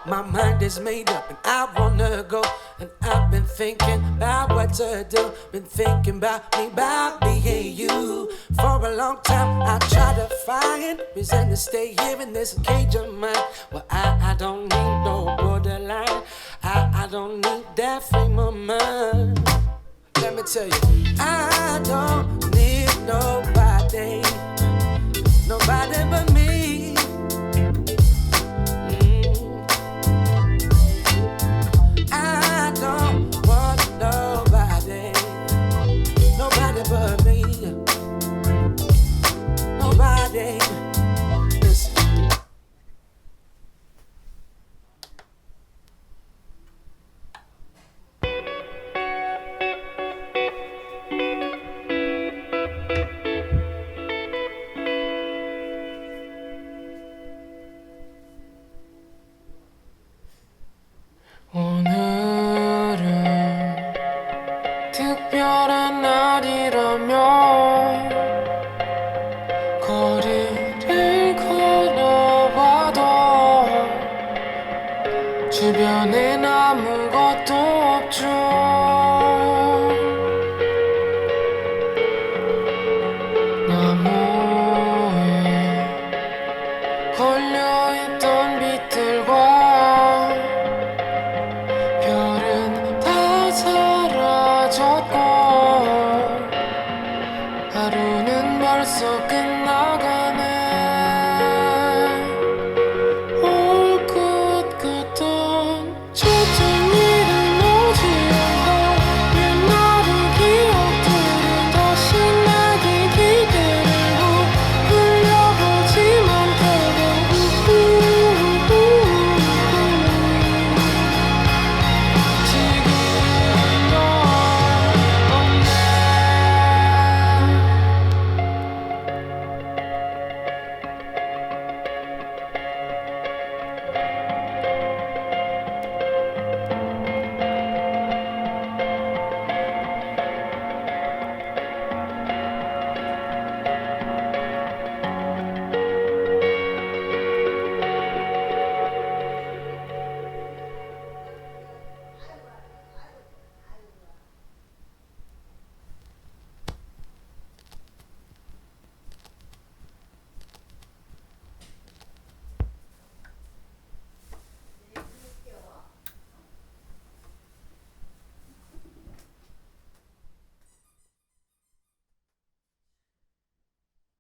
My mind is made up and I wanna go. And I've been thinking about what to do. Been thinking about me and you. For a long time I try to find reason to stay here in this cage of mine. Well, I don't need no borderline. I don't need that frame of mind. Let me tell you, I don't need nobody. Nobody but me. I don't want nobody, nobody but me, nobody. Listen. 오늘은 특별한 날이라면 거리를 걸어봐도 주변엔 아무것도 없죠.